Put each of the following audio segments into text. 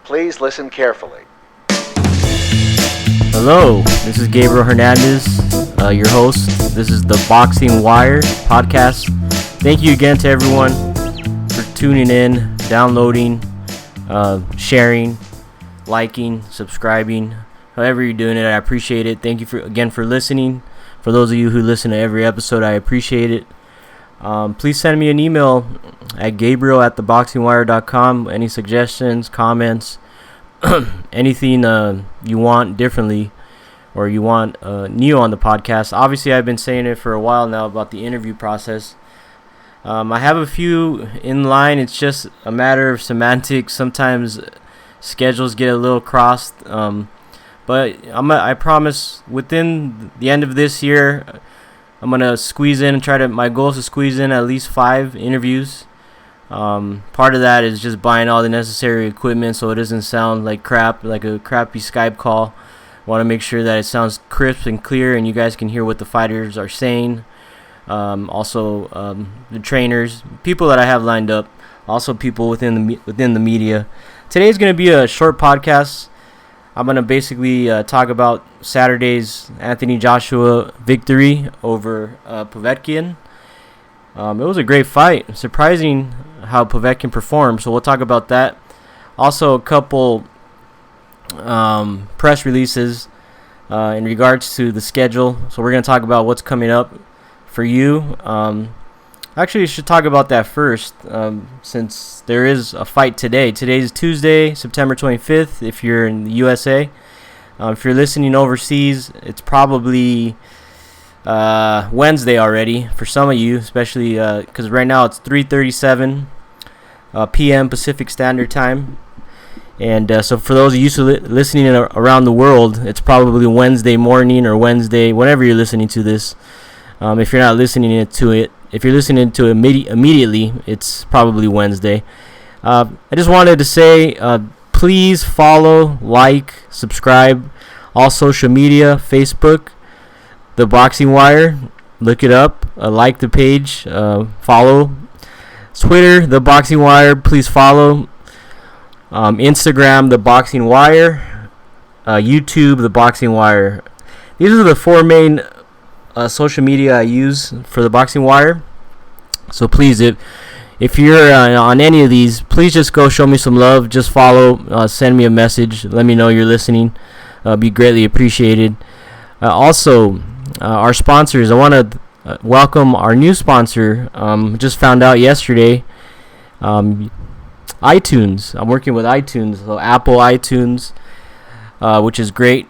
Please listen carefully. Hello, this is Gabriel Hernandez, your host. This is the Boxing Wire podcast. Thank you again to everyone for tuning in, downloading, sharing, liking, subscribing, however you're doing it. I appreciate it. Thank you for listening. For those of you who listen to every episode, I appreciate it. Please send me an email at gabriel@theboxingwire.com. Any suggestions, comments, anything you want differently or you want new on the podcast. Obviously, I've been saying it for a while now about the interview process. I have a few in line. It's just a matter of semantics. Sometimes schedules get a little crossed. But I promise within the end of this year, I'm going to squeeze in and my goal is to squeeze in at least 5 interviews. Part of that is just buying all the necessary equipment so it doesn't sound like crap, like a crappy Skype call. Want to make sure that it sounds crisp and clear and you guys can hear what the fighters are saying. Also, the trainers, people that I have lined up, also people within the media. Today's going to be a short podcast. I'm going to basically talk about Saturday's Anthony Joshua victory over Povetkin. It was a great fight. Surprising how Povetkin performed, so we'll talk about that. Also, a couple press releases in regards to the schedule. So we're going to talk about what's coming up for you. Actually, I should talk about that first, since there is a fight today. Today's Tuesday, September 25th, if you're in the USA. If you're listening overseas, it's probably Wednesday already for some of you, especially because right now it's 3:37 p.m. Pacific Standard Time. And so for those of you listening around the world, it's probably Wednesday morning or Wednesday, whenever you're listening to this. If you're not listening to it, if you're listening to it immediately, it's probably Wednesday. I just wanted to say, please follow, like, subscribe, all social media, Facebook, The Boxing Wire. Look it up. Like the page. Follow. Twitter, The Boxing Wire. Please follow. Instagram, The Boxing Wire. YouTube, The Boxing Wire. These are the 4 main social media I use for The Boxing Wire. So please, if you're on any of these, please just go show me some love. Just follow, send me a message, let me know you're listening. Be greatly appreciated. Also, our sponsors, I want to welcome our new sponsor. Just found out yesterday, iTunes. I'm working with iTunes, so Apple iTunes, which is great.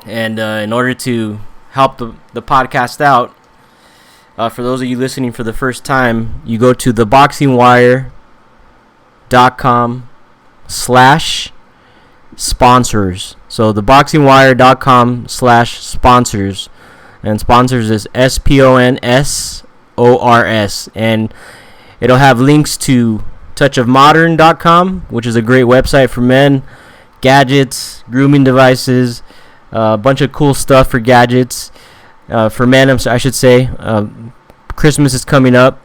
And in order to help the podcast out, for those of you listening for the first time, you go to theboxingwire.com/sponsors. So theboxingwire.com/sponsors, and sponsors is SPONSORS, and it'll have links to touchofmodern.com, which is a great website for men, gadgets, grooming devices, a bunch of cool stuff for gadgets. For men, I should say. Christmas is coming up.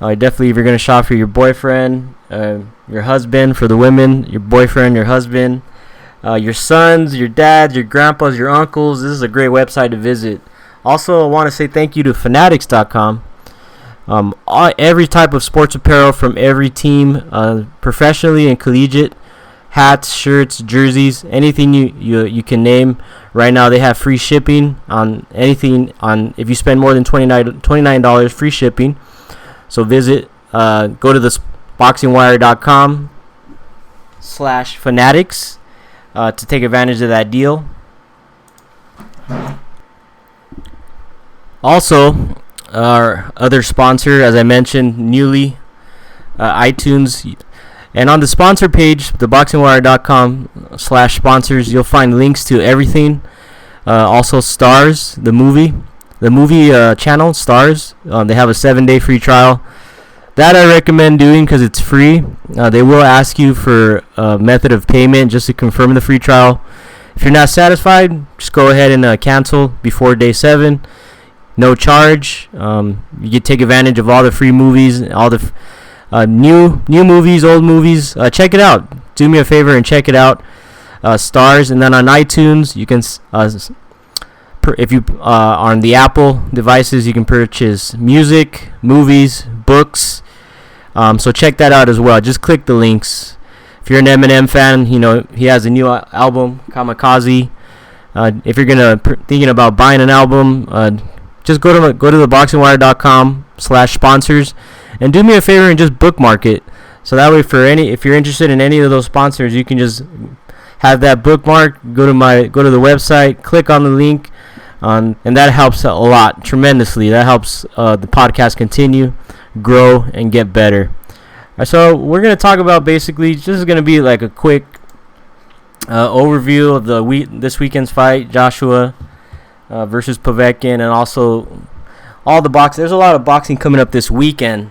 Definitely, if you're going to shop for your boyfriend, your husband, for the women, your boyfriend, your husband, your sons, your dads, your grandpas, your uncles, this is a great website to visit. Also, I want to say thank you to Fanatics.com. Every type of sports apparel from every team, professionally and collegiate. Hats, shirts, jerseys, anything you can name. Right now they have free shipping on anything. If you spend more than $29, free shipping. So visit, go to the boxingwire.com/fanatics to take advantage of that deal. Also, our other sponsor, as I mentioned, newly, iTunes. And on the sponsor page, theboxingwire.com/sponsors, you'll find links to everything. Also, Stars, the movie channel, Stars. They have a 7-day free trial. That I recommend doing because it's free. They will ask you for a method of payment just to confirm the free trial. If you're not satisfied, just go ahead and cancel before day 7. No charge. You can take advantage of all the free movies, all the new movies, old movies. Check it out. do me a favor and check it out. Stars, and then on iTunes you can if you on the Apple devices, you can purchase music, movies, books. So check that out as well. Just click the links. If you're an Eminem fan, he has a new album, Kamikaze. If you're thinking about buying an album, just go to theboxingwire.com/sponsors and do me a favor and just bookmark it. So that way, if you're interested in any of those sponsors, you can just have that bookmark. Go to the website, click on the link, and that helps a lot, tremendously. That helps the podcast continue, grow, and get better. So we're gonna talk about basically just gonna be like a quick overview of this weekend's fight, Joshua versus Povetkin, and also all the boxing. There's a lot of boxing coming up this weekend.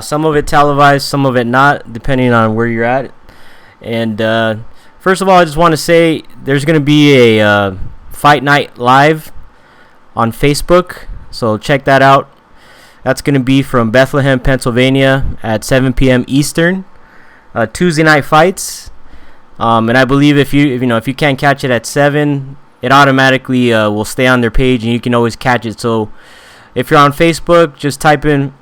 Some of it televised, some of it not, depending on where you're at. And first of all, I just want to say there's going to be a Fight Night Live on Facebook, so check that out. That's going to be from Bethlehem, Pennsylvania at 7 p.m. Eastern. Tuesday night fights. And I believe if you can't catch it at 7, it automatically will stay on their page, and you can always catch it. So if you're on Facebook, just type in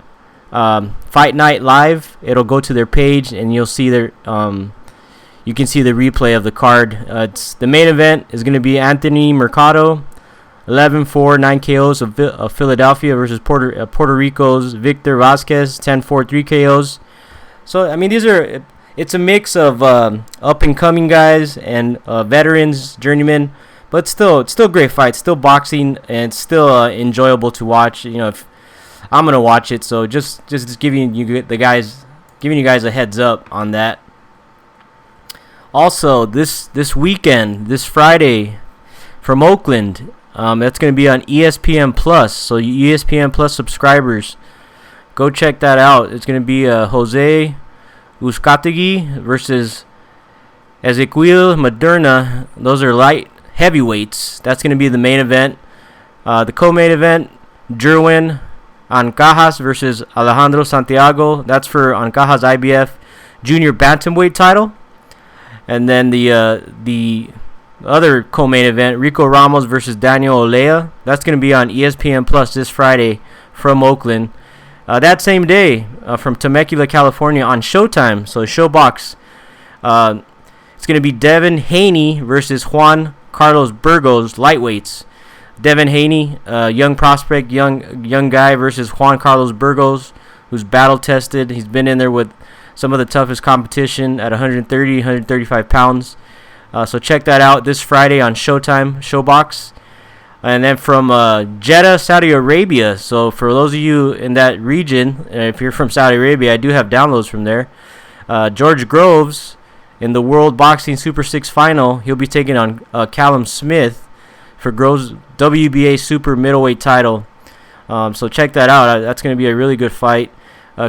Fight Night Live. It'll go to their page, and you'll see you can see the replay of the card. The main event is going to be Anthony Mercado, 11-4, 9 KOs of Philadelphia versus Puerto Rico's Victor Vasquez, 10-4, 3 KOs. So I mean, it's a mix of up and coming guys and veterans, journeymen, but still great fights, still boxing, and still enjoyable to watch. If I'm gonna watch it, so just giving you guys a heads up on that. Also, this weekend, this Friday, from Oakland, that's going to be on ESPN Plus. So ESPN Plus subscribers, go check that out. It's going to be Jose Uzcategui versus Ezequiel Moderna. Those are light heavyweights. That's going to be the main event. The co-main event, Jerwin Ancajas versus Alejandro Santiago. That's for Ancajas IBF junior bantamweight title. And then the other co-main event, Rico Ramos versus Daniel Olea. That's going to be on ESPN Plus this Friday from Oakland. That same day, from Temecula, California, on Showtime. So Showbox. It's going to be Devin Haney versus Juan Carlos Burgos, lightweights. Devin Haney, young prospect, young guy versus Juan Carlos Burgos, who's battle tested. He's been in there with some of the toughest competition at 130, 135 pounds. So check that out this Friday on Showtime, Showbox. And then from Jeddah, Saudi Arabia. So for those of you in that region, if you're from Saudi Arabia, I do have downloads from there. George Groves in the World Boxing Super 6 final. He'll be taking on Callum Smith for Groves' WBA Super Middleweight title. So check that out. That's going to be a really good fight.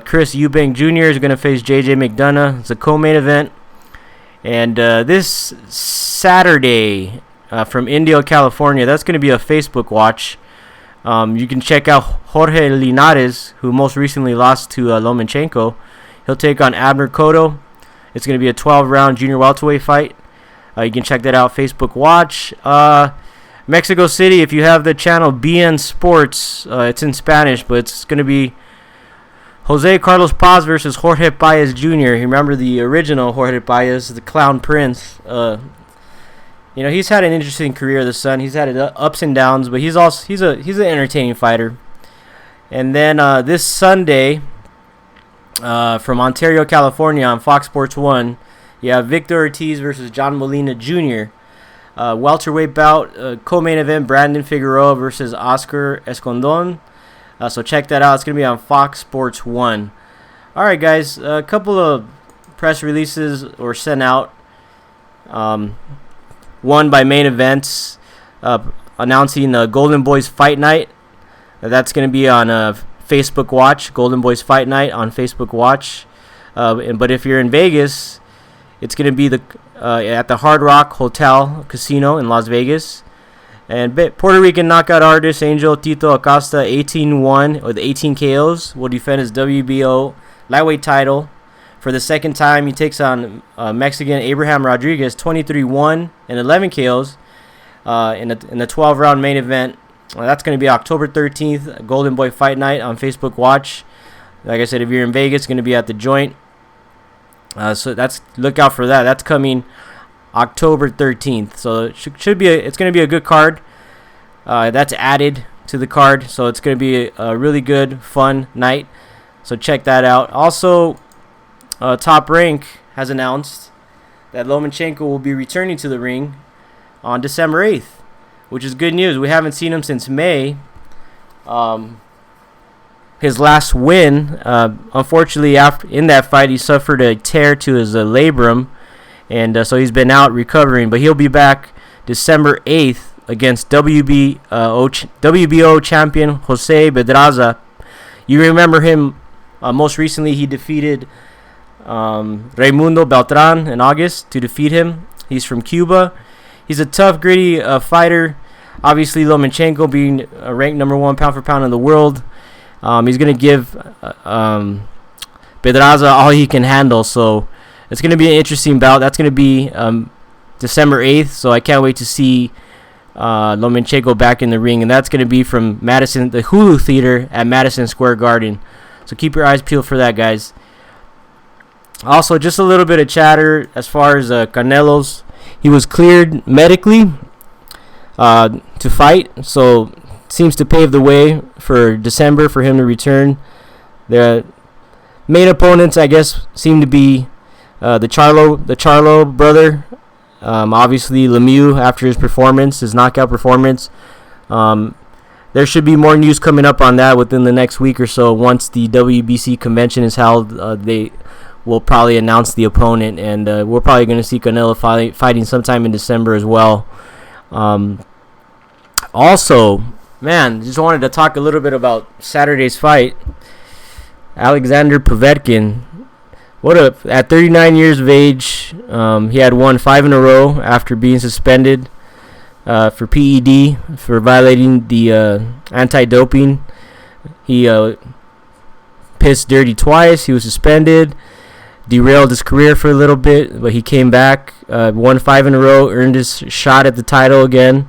Chris Eubank Jr. is going to face J.J. McDonough. It's a co-main event. And this Saturday from Indio, California, that's going to be a Facebook watch. You can check out Jorge Linares, who most recently lost to Lomenchenko. He'll take on Abner Cotto. It's going to be a 12-round junior welterweight fight. You can check that out, Facebook watch. Mexico City, if you have the channel BN Sports, it's in Spanish, but it's going to be Jose Carlos Paz versus Jorge Paez Jr. You remember the original Jorge Paez, the Clown Prince. He's had an interesting career, the son. He's had ups and downs, but he's an entertaining fighter. And then this Sunday, from Ontario, California, on Fox Sports 1, you have Victor Ortiz versus John Molina Jr. Welterweight bout, co-main event, Brandon Figueroa versus Oscar Escondon. So check that out. It's going to be on Fox Sports 1. All right, guys. A couple of press releases were sent out. One by Main Events, announcing Golden Boys Fight Night. That's going to be on Facebook Watch. Golden Boys Fight Night on Facebook Watch. But if you're in Vegas, it's going to be at the Hard Rock Hotel Casino in Las Vegas. And Puerto Rican knockout artist Angel Tito Acosta, 18-1 with 18 KOs, will defend his WBO lightweight title For the second time, he takes on Mexican Abraham Rodriguez, 23-1 and 11 KOs in the 12-round main event. That's going to be October 13th, Golden Boy Fight Night on Facebook Watch. Like I said, if you're in Vegas, it's going to be at the Joint. So look out for that. That's coming October 13th. So it's going to be a good card. That's added to the card, so it's going to be a really good, fun night. So check that out. Also, Top Rank has announced that Lomenchenko will be returning to the ring on December 8th, which is good news. We haven't seen him since May. His last win, unfortunately, in that fight, he suffered a tear to his labrum, and so he's been out recovering. But he'll be back December 8th against WBO champion Jose Pedraza. You remember him most recently. He defeated Raimundo Beltran in August to defeat him. He's from Cuba. He's a tough, gritty fighter. Obviously, Lomenchenko being ranked number 1 pound for pound in the world. He's going to give Pedraza all he can handle. So it's going to be an interesting bout. That's going to be December 8th. So I can't wait to see Lomenchenko back in the ring. And that's going to be from the Hulu Theater at Madison Square Garden. So keep your eyes peeled for that, guys. Also, just a little bit of chatter as far as Canelo's. He was cleared medically to fight, so seems to pave the way for December for him to return. The main opponents, I guess, seem to be the Charlo brother. Obviously, Lemieux after his knockout performance. There should be more news coming up on that within the next week or so. Once the WBC convention is held, they will probably announce the opponent, and we're probably going to see Canelo fighting sometime in December as well. Also, just wanted to talk a little bit about Saturday's fight. Alexander Povetkin. At 39 years of age, he had won 5 in a row after being suspended for PED, for violating the anti-doping. He pissed dirty twice. He was suspended, derailed his career for a little bit, but he came back, won 5 in a row, earned his shot at the title again.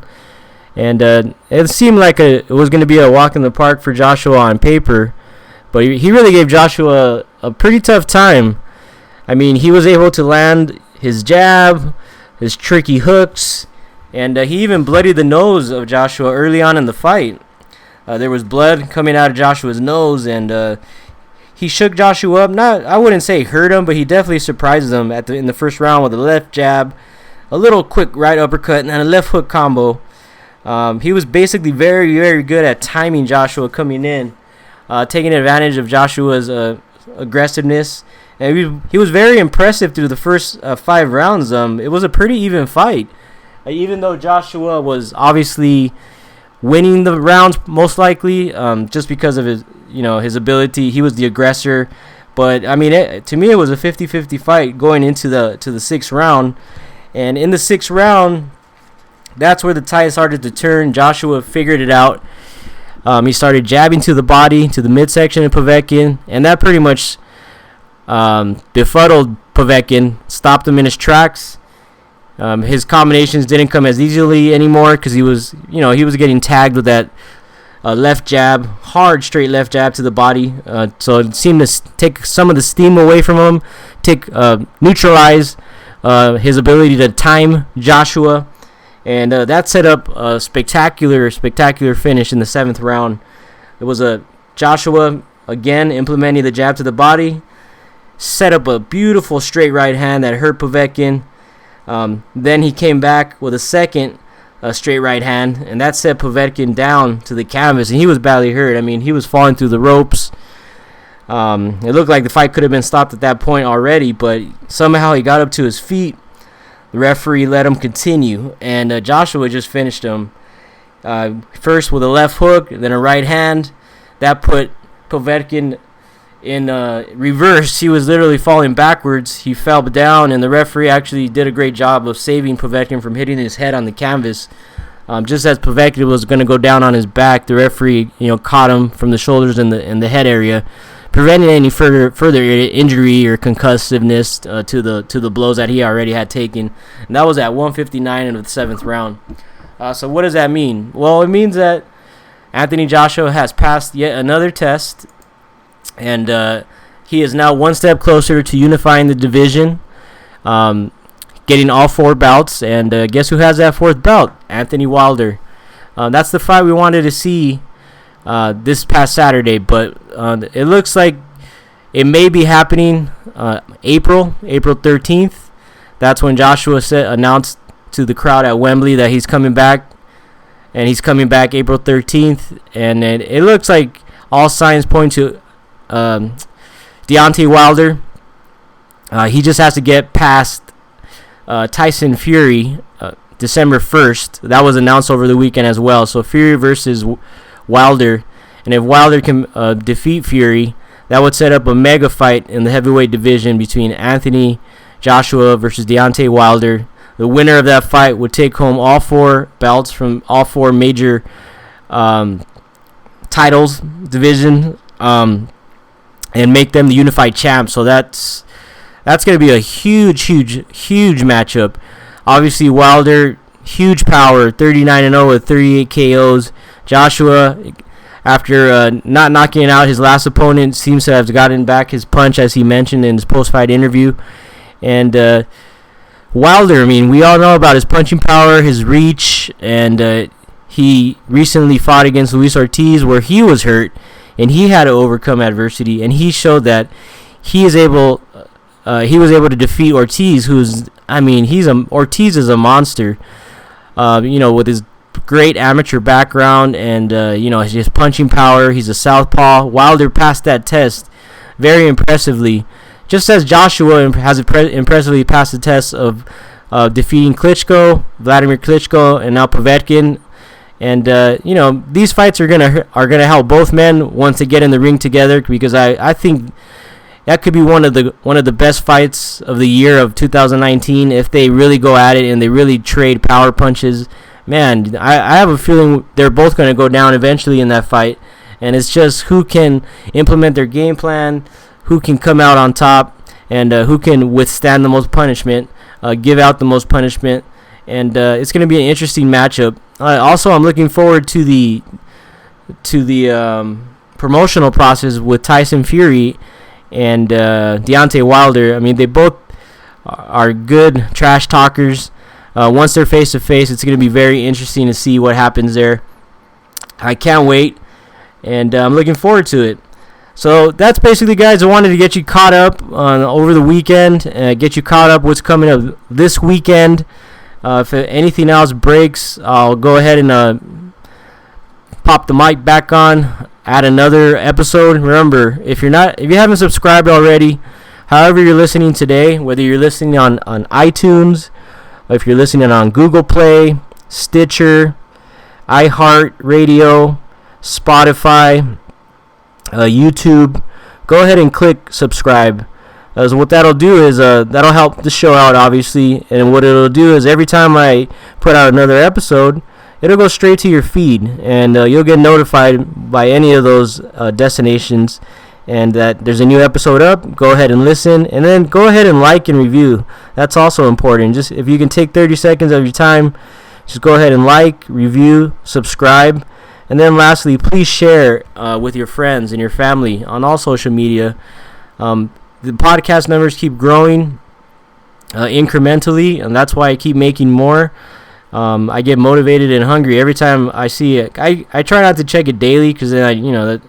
And it seemed like it was going to be a walk in the park for Joshua on paper, but he really gave Joshua a pretty tough time. I mean, he was able to land his jab, his tricky hooks, and he even bloodied the nose of Joshua early on in the fight. There was blood coming out of Joshua's nose, and he shook Joshua up. I wouldn't say hurt him, but he definitely surprised him in the first round with a left jab, a little quick right uppercut, and then a left hook combo. He was basically very, very good at timing Joshua coming in, taking advantage of Joshua's aggressiveness. And he was very impressive through the first 5 rounds. It was a pretty even fight. Even though Joshua was obviously winning the rounds most likely, just because of his ability. He was the aggressor. But I mean, to me, it was a 50-50 fight going into the 6th round. And in the 6th round, that's where the tide started to turn. Joshua figured it out. He started jabbing to the body, to the midsection of Povetkin, and that pretty much befuddled Povetkin, stopped him in his tracks. His combinations didn't come as easily anymore because he was getting tagged with that left jab, hard straight left jab to the body. So it seemed to take some of the steam away from him, neutralize his ability to time Joshua, and that set up a spectacular finish in the 7th round. It was Joshua again implementing the jab to the body, set up a beautiful straight right hand that hurt Povetkin. Then he came back with a second straight right hand, and that set Povetkin down to the canvas, and he was badly hurt. I mean, he was falling through the ropes. It looked like the fight could have been stopped at that point already, but somehow he got up to his feet. The referee let him continue, and Joshua just finished him. First with a left hook, then a right hand. That put Povetkin in reverse. He was literally falling backwards. He fell down, and the referee actually did a great job of saving Povetkin from hitting his head on the canvas. Just as Povetkin was going to go down on his back, the referee, caught him from the shoulders and the head area, preventing any further injury or concussiveness to the blows that he already had taken. And that was at 159 of the 7th round. So what does that mean? Well, it means that Anthony Joshua has passed yet another test, and he is now one step closer to unifying the division, getting all 4 bouts. And guess who has that 4th bout? Anthony Wilder. That's the fight we wanted to see this past Saturday, but it looks like it may be happening April 13th. That's when Joshua announced to the crowd at Wembley that he's coming back, and he's coming back April 13th. And it looks like all signs point to Deontay Wilder. He just has to get past Tyson Fury December 1st. That was announced over the weekend as well. So Fury versus Wilder, and if Wilder can defeat Fury, that would set up a mega fight in the heavyweight division between Anthony Joshua versus Deontay Wilder. The winner of that fight would take home all 4 belts from all 4 major titles division, and make them the unified champs. So that's going to be a huge matchup. Obviously, Wilder, huge power, 39-0 with 38 KOs. Joshua, after not knocking out his last opponent, seems to have gotten back his punch, as he mentioned in his post-fight interview. And Wilder, I mean, we all know about his punching power, his reach, and he recently fought against Luis Ortiz where he was hurt, and he had to overcome adversity, and he showed that he was able to defeat Ortiz, Ortiz is a monster, with his great amateur background and his punching power. He's a southpaw. Wilder passed that test very impressively, just as Joshua has impressively passed the test of defeating Vladimir Klitschko, and now Povetkin. And these fights are gonna help both men once they get in the ring together, because I think that could be one of the best fights of the year of 2019 if they really go at it and they really trade power punches. Man, I have a feeling they're both going to go down eventually in that fight, and it's just who can implement their game plan, who can come out on top, and who can withstand the most punishment, give out the most punishment, and it's going to be an interesting matchup. Also, I'm looking forward to the promotional process with Tyson Fury and Deontay Wilder. I mean, they both are good trash talkers. Once they're face to face, it's going to be very interesting to see what happens there. I can't wait, and I'm looking forward to it. So that's basically, guys. I wanted to get you caught up over the weekend, get you caught up what's coming up this weekend. If anything else breaks, I'll go ahead and pop the mic back on, add another episode. Remember, if you haven't subscribed already, however you're listening today, whether you're listening on iTunes, or if you're listening on Google Play, Stitcher, iHeartRadio, Spotify, YouTube, go ahead and click subscribe. So what that'll do is that'll help the show out, obviously, and what it'll do is every time I put out another episode, it'll go straight to your feed, and you'll get notified by any of those destinations, and that there's a new episode up. Go ahead and listen, and then go ahead and like and review. That's also important. Just if you can take 30 seconds of your time, just go ahead and like, review, subscribe, and then lastly, please share with your friends and your family on all social media. The podcast numbers keep growing incrementally, and that's why I keep making more. I get motivated and hungry every time I see it. I try not to check it daily, because then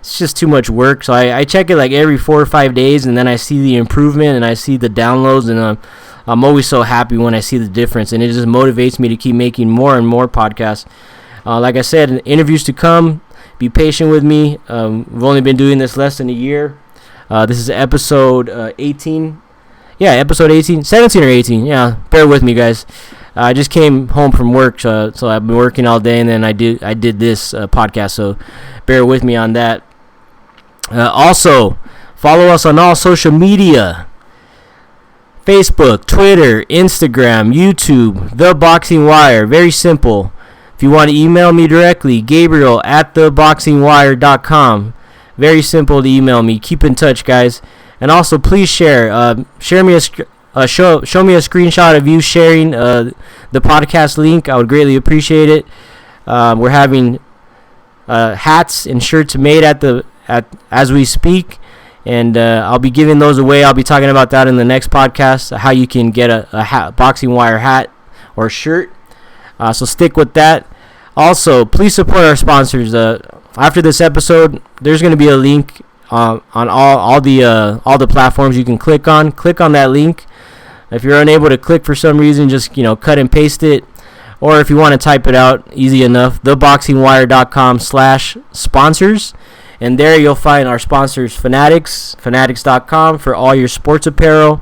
it's just too much work. So I check it like every 4 or 5 days, and then I see the improvement and I see the downloads, and I'm always so happy when I see the difference, and it just motivates me to keep making more and more podcasts. Like I said, interviews to come. Be patient with me. We've only been doing this less than a year. This is episode 18. Yeah, episode 18, 17 or 18. Yeah, bear with me, guys. I just came home from work, so I've been working all day, and then I did this podcast. So bear with me on that. Also, follow us on all social media: Facebook, Twitter, Instagram, YouTube, The Boxing Wire. Very simple. If you want to email me directly, Gabriel@theboxingwire.com. Very simple to email me. Keep in touch, guys. And also, please share. Show me a screenshot of you sharing the podcast link. I would greatly appreciate it. We're having hats and shirts made as we speak, and I'll be giving those away. I'll be talking about that in the next podcast, how you can get a Boxing Wire hat or shirt. So stick with that. Also, please support our sponsors. After this episode, there's going to be a link on all the platforms you can click on. Click on that link. If you're unable to click for some reason, just cut and paste it. Or if you want to type it out, easy enough, theboxingwire.com/sponsors. And there you'll find our sponsors, Fanatics.com for all your sports apparel,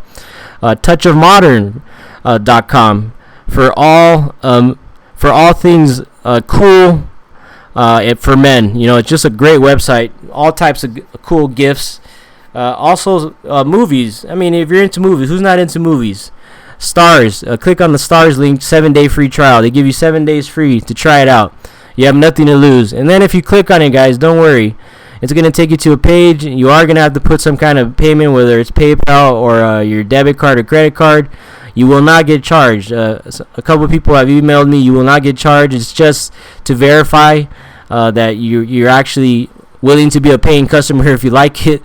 touchofmodern.com for all things cool for men. It's just a great website. All types of cool gifts. Also, movies. I mean, if you're into movies, who's not into movies? Stars. Click on the Stars link, 7-day free trial. They give you 7 days free to try it out. You have nothing to lose. And then if you click on it, guys, don't worry. It's going to take you to a page. You are going to have to put some kind of payment, whether it's PayPal or your debit card or credit card. You will not get charged. A couple of people have emailed me. You will not get charged. It's just to verify that you're actually willing to be a paying customer if you like it.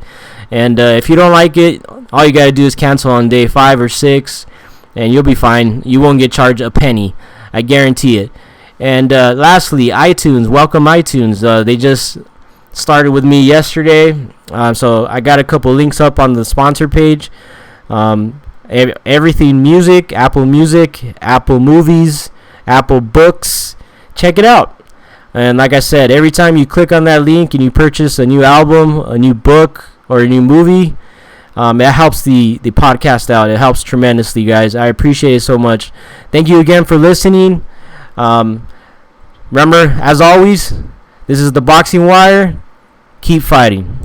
And if you don't like it, all you got to do is cancel on day 5 or 6, and you'll be fine. You won't get charged a penny. I guarantee it. And lastly, iTunes. Welcome, iTunes. They just started with me yesterday. So I got a couple links up on the sponsor page. Everything Music, Apple Movies, Apple Books. Check it out. And like I said, every time you click on that link and you purchase a new album, a new book, or a new movie, it helps the podcast out. It helps tremendously, guys. I appreciate it so much. Thank you again for listening. Remember, as always, this is the Boxing Wire. Keep fighting.